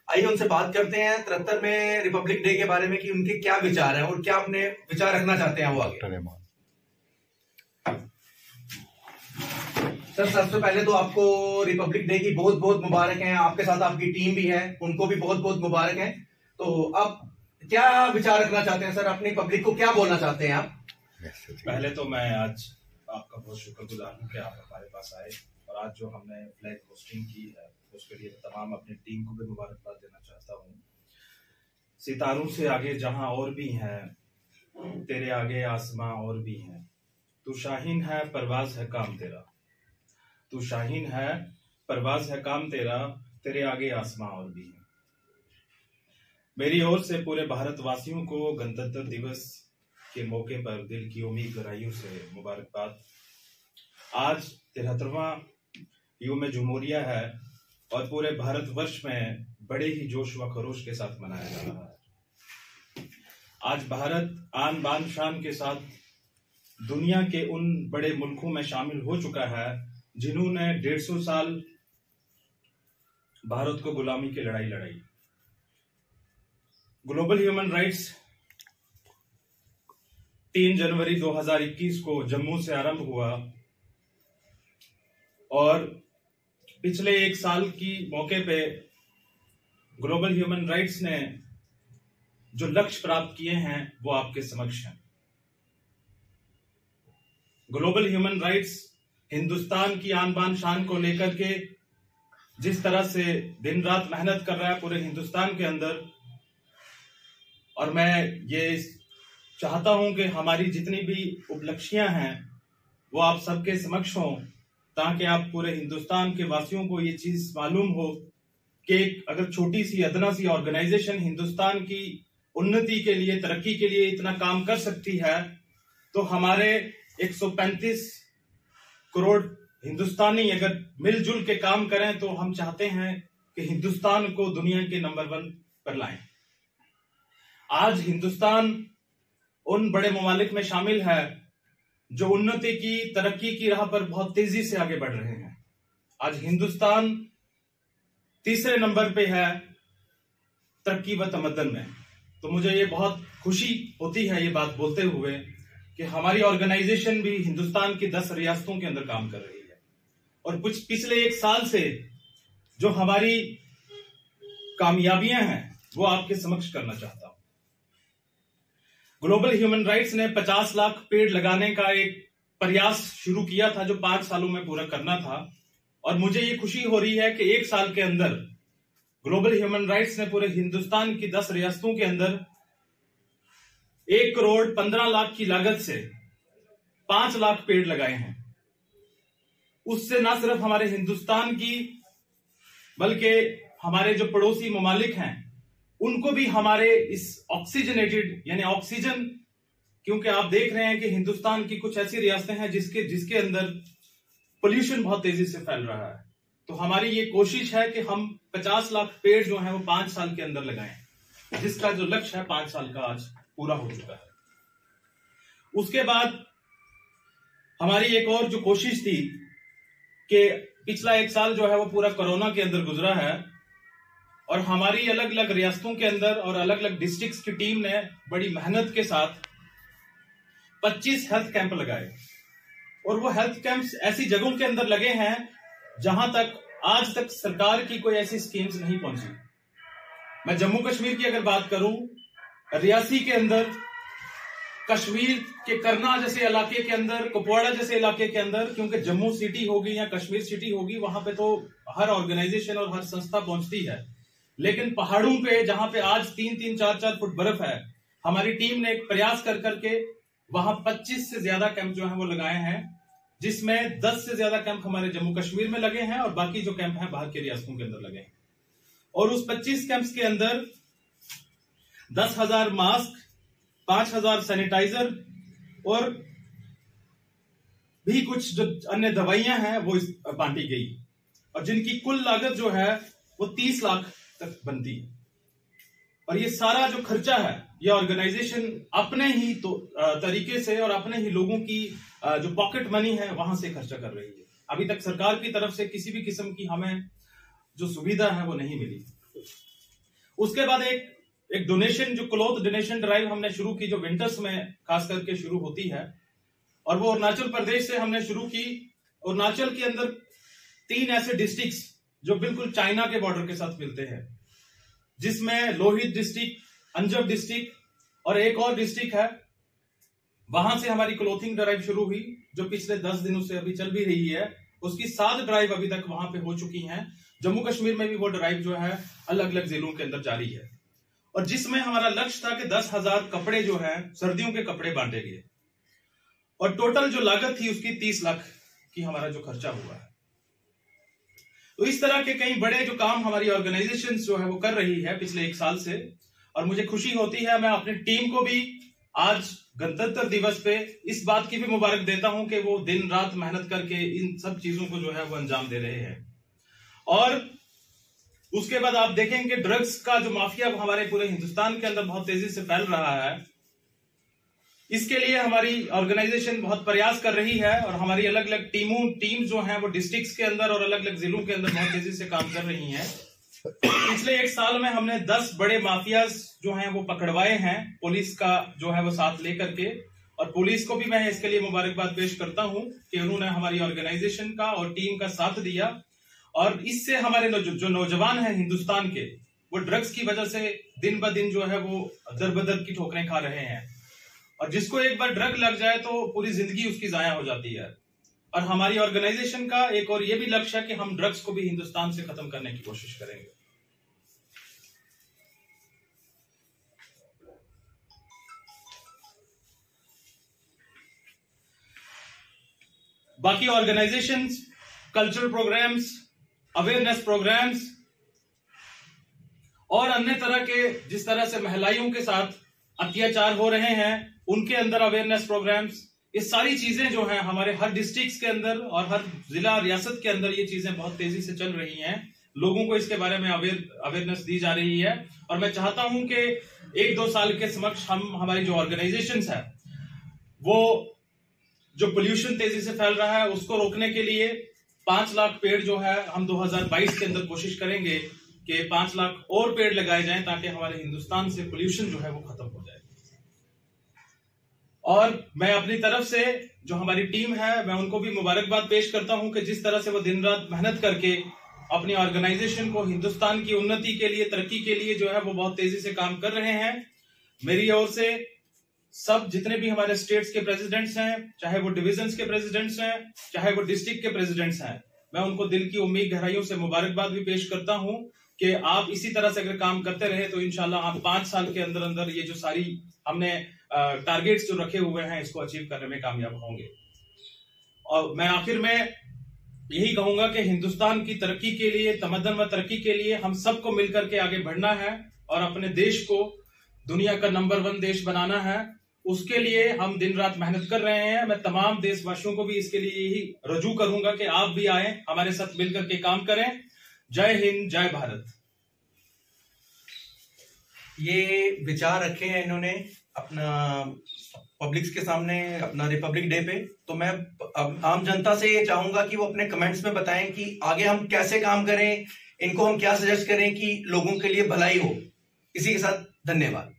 आइए उनसे बात करते हैं 73 में रिपब्लिक डे के बारे में कि उनके क्या विचार हैं और क्या अपने विचार रखना चाहते हैं वो आगे। सर सबसे पहले तो आपको रिपब्लिक डे की बहुत बहुत मुबारक हैं। आपके साथ आपकी टीम भी है, उनको भी बहुत बहुत मुबारक है। तो आप क्या विचार रखना चाहते हैं सर, अपनी पब्लिक को क्या बोलना चाहते हैं आप? पहले तो मैं आज आपका बहुत शुक्रगुजार हूँ कि आप हमारे पास आए और आज जो हमने फ्लैग होस्टिंग की है उसके लिए तमाम अपनी टीम को भी मुबारकबाद देना चाहता हूँ। सितारों से आगे जहां और भी हैं, तेरे आगे आसमां और भी हैं, तू शाहीन है परवाज है काम तेरा, तू शाहीन है परवाज है काम तेरा, तेरे आगे आसमां और भी हैं। मेरी ओर से पूरे भारतवासियों को गणतंत्र दिवस के मौके पर दिल की उम्मीद गहराइयों से मुबारकबाद। आज 73वां यूम जुमूरिया है और पूरे भारतवर्ष में बड़े ही जोश व खरोश के साथ मनाया जा रहा है। आज भारत आन बान शान के साथ दुनिया के उन बड़े मुल्कों में शामिल हो चुका है जिन्होंने 150 साल भारत को गुलामी की लड़ाई लड़ाई। ग्लोबल ह्यूमन राइट्स 3 जनवरी 2021 को जम्मू से आरंभ हुआ और पिछले 1 साल की मौके पे ग्लोबल ह्यूमन राइट्स ने जो लक्ष्य प्राप्त किए हैं वो आपके समक्ष हैं। ग्लोबल ह्यूमन राइट्स हिंदुस्तान की आन बान शान को लेकर के जिस तरह से दिन रात मेहनत कर रहा है पूरे हिंदुस्तान के अंदर, और मैं ये चाहता हूं कि हमारी जितनी भी उपलब्धियां हैं वो आप सबके समक्ष हों ताकि आप पूरे हिंदुस्तान के वासियों को ये चीज मालूम हो कि अगर छोटी सी अदना सी ऑर्गेनाइजेशन हिंदुस्तान की उन्नति के लिए, तरक्की के लिए इतना काम कर सकती है तो हमारे 135 करोड़ हिंदुस्तानी अगर मिलजुल के काम करें तो हम चाहते हैं कि हिंदुस्तान को दुनिया के नंबर 1 पर लाएं। आज हिंदुस्तान उन बड़े ममालिक में शामिल है जो उन्नति की, तरक्की की राह पर बहुत तेजी से आगे बढ़ रहे हैं। आज हिंदुस्तान तीसरे नंबर पे है तरक्की व तमद्दन में। तो मुझे ये बहुत खुशी होती है ये बात बोलते हुए कि हमारी ऑर्गेनाइजेशन भी हिंदुस्तान की 10 रियासतों के अंदर काम कर रही है और कुछ पिछले 1 साल से जो हमारी कामयाबियां हैं वो आपके समक्ष करना चाहता हूं। ग्लोबल ह्यूमन राइट्स ने 50 लाख पेड़ लगाने का एक प्रयास शुरू किया था जो 5 सालों में पूरा करना था, और मुझे ये खुशी हो रही है कि 1 साल के अंदर ग्लोबल ह्यूमन राइट्स ने पूरे हिंदुस्तान की 10 रियासतों के अंदर 1 करोड़ 15 लाख की लागत से 5 लाख पेड़ लगाए हैं। उससे न सिर्फ हमारे हिंदुस्तान की बल्कि हमारे जो पड़ोसी ममालिक हैं उनको भी हमारे इस ऑक्सीजनेटेड यानी ऑक्सीजन, क्योंकि आप देख रहे हैं कि हिंदुस्तान की कुछ ऐसी रियासतें हैं जिसके अंदर पोल्यूशन बहुत तेजी से फैल रहा है। तो हमारी ये कोशिश है कि हम 50 लाख पेड़ जो हैं वो 5 साल के अंदर लगाएं, जिसका जो लक्ष्य है 5 साल का आज पूरा हो चुका है। उसके बाद हमारी एक और जो कोशिश थी कि पिछला 1 साल जो है वो पूरा कोरोना के अंदर गुजरा है और हमारी अलग अलग रियासतों के अंदर और अलग अलग डिस्ट्रिक्ट्स की टीम ने बड़ी मेहनत के साथ 25 हेल्थ कैंप लगाए, और वो हेल्थ कैंप्स ऐसी जगहों के अंदर लगे हैं जहां तक आज तक सरकार की कोई ऐसी स्कीम्स नहीं पहुंची। मैं जम्मू कश्मीर की अगर बात करूं, रियासी के अंदर, कश्मीर के करना जैसे इलाके के अंदर, कुपवाड़ा जैसे इलाके के अंदर, क्योंकि जम्मू सिटी होगी या कश्मीर सिटी होगी वहां पे तो हर ऑर्गेनाइजेशन और हर संस्था पहुंचती है, लेकिन पहाड़ों पे जहां पे आज 3-3, 4-4 फुट बर्फ है, हमारी टीम ने एक प्रयास कर करके वहां 25 से ज्यादा कैंप जो है वो लगाए हैं, जिसमें 10 से ज्यादा कैंप हमारे जम्मू कश्मीर में लगे हैं और बाकी जो कैंप हैं बाहर के रियासतों के अंदर लगे हैं। और उस 25 कैंप्स के अंदर 10,000 मास्क, 5,000 सैनिटाइजर और भी कुछ जो अन्य दवाइयां हैं वो बांटी गई, और जिनकी कुल लागत जो है वो 30 लाख तक बनती है। और ये सारा जो खर्चा है ये ऑर्गेनाइजेशन अपने ही तरीके से और अपने ही लोगों की जो पॉकेट मनी है वहां से खर्चा कर रही है। अभी तक सरकार की तरफ से किसी भी किस्म की हमें जो सुविधा है वो नहीं मिली। उसके बाद एक डोनेशन, जो क्लॉथ डोनेशन ड्राइव हमने शुरू की, जो विंटर्स में खास करके शुरू होती है, और वो अरुणाचल प्रदेश से हमने शुरू की। अरुणाचल के अंदर 3 ऐसे डिस्ट्रिक्ट्स जो बिल्कुल चाइना के बॉर्डर के साथ मिलते हैं, जिसमें लोहित डिस्ट्रिक्ट, अंजब डिस्ट्रिक्ट और एक और डिस्ट्रिक्ट है। वहां से हमारी क्लोथिंग ड्राइव शुरू हुई, जो पिछले 10 दिनों से अभी चल भी रही है। उसकी 7 ड्राइव अभी तक वहां पे हो चुकी हैं। जम्मू कश्मीर में भी वो ड्राइव जो है अलग अलग जिलों के अंदर जारी है, और जिसमें हमारा लक्ष्य था कि 10,000 कपड़े जो है सर्दियों के कपड़े बांटे गए, और टोटल जो लागत थी उसकी 30 लाख की हमारा जो खर्चा हुआ है। तो इस तरह के कई बड़े जो काम हमारी ऑर्गेनाइजेशन जो है वो कर रही है पिछले 1 साल से, और मुझे खुशी होती है। मैं अपनी टीम को भी आज गणतंत्र दिवस पे इस बात की भी मुबारक देता हूं कि वो दिन रात मेहनत करके इन सब चीजों को जो है वो अंजाम दे रहे हैं। और उसके बाद आप देखेंगे ड्रग्स का जो माफिया हमारे पूरे हिंदुस्तान के अंदर बहुत तेजी से फैल रहा है, इसके लिए हमारी ऑर्गेनाइजेशन बहुत प्रयास कर रही है, और हमारी अलग अलग टीम जो है वो डिस्ट्रिक्ट्स के अंदर और अलग अलग जिलों के अंदर बहुत तेजी से काम कर रही हैं। पिछले 1 साल में हमने 10 बड़े माफियाज जो हैं वो पकड़वाए हैं, पुलिस का जो है वो साथ लेकर के। और पुलिस को भी मैं इसके लिए मुबारकबाद पेश करता हूं कि उन्होंने हमारी ऑर्गेनाइजेशन का और टीम का साथ दिया, और इससे हमारे जो नौजवान हैं हिंदुस्तान के, वो ड्रग्स की वजह से दिन ब दिन जो है वो दर-बदर की ठोकरें खा रहे हैं। और जिसको एक बार ड्रग लग जाए तो पूरी जिंदगी उसकी जाया हो जाती है। और हमारी ऑर्गेनाइजेशन का एक और ये भी लक्ष्य है कि हम ड्रग्स को भी हिंदुस्तान से खत्म करने की कोशिश करेंगे। बाकी organisations, cultural programmes, awareness programmes और अन्य तरह के जिस तरह से महिलाओं के साथ अत्याचार हो रहे हैं उनके अंदर अवेयरनेस प्रोग्राम्स, ये सारी चीजें जो हैं हमारे हर डिस्ट्रिक्ट्स के अंदर और हर जिला रियासत के अंदर ये चीजें बहुत तेजी से चल रही हैं। लोगों को इसके बारे में अवेयरनेस दी जा रही है, और मैं चाहता हूं कि 1-2 साल के समक्ष हम हमारी जो ऑर्गेनाइजेशंस है वो जो पोल्यूशन तेजी से फैल रहा है उसको रोकने के लिए 5 लाख पेड़ जो है हम 2022 के अंदर कोशिश करेंगे कि 5 लाख और पेड़ लगाए जाएं, ताकि हमारे हिंदुस्तान से पोल्यूशन जो है वो खत्म हो जाए। और मैं अपनी तरफ से जो हमारी टीम है मैं उनको भी मुबारकबाद पेश करता हूं कि जिस तरह से वो दिन रात मेहनत करके अपनी ऑर्गेनाइजेशन को हिंदुस्तान की उन्नति के लिए, तरक्की के लिए जो है वो बहुत तेजी से काम कर रहे हैं। मेरी ओर से सब जितने भी हमारे स्टेट्स के प्रेसिडेंट्स हैं, चाहे वो डिविजन्स के प्रेसिडेंट्स हैं, चाहे वो डिस्ट्रिक्ट के प्रेसिडेंट्स हैं, मैं उनको दिल की उम्मीद गहराइयों से मुबारकबाद भी पेश करता हूं कि आप इसी तरह से अगर काम करते रहे तो इंशाल्लाह आप 5 साल के अंदर अंदर ये जो सारी हमने टारगेट्स जो रखे हुए हैं इसको अचीव करने में कामयाब होंगे। और मैं आखिर में यही कहूंगा कि हिंदुस्तान की तरक्की के लिए, तमद्दन व तरक्की के लिए हम सबको मिलकर के आगे बढ़ना है और अपने देश को दुनिया का नंबर 1 देश बनाना है। उसके लिए हम दिन रात मेहनत कर रहे हैं। मैं तमाम देशवासियों को भी इसके लिए यही रजू करूंगा कि आप भी आए, हमारे साथ मिलकर के काम करें। जय हिंद, जय भारत। ये विचार रखे हैं इन्होंने अपना पब्लिक्स के सामने अपना रिपब्लिक डे पे। तो मैं आम जनता से ये चाहूंगा कि वो अपने कमेंट्स में बताएं कि आगे हम कैसे काम करें, इनको हम क्या सजेस्ट करें कि लोगों के लिए भलाई हो। इसी के साथ धन्यवाद।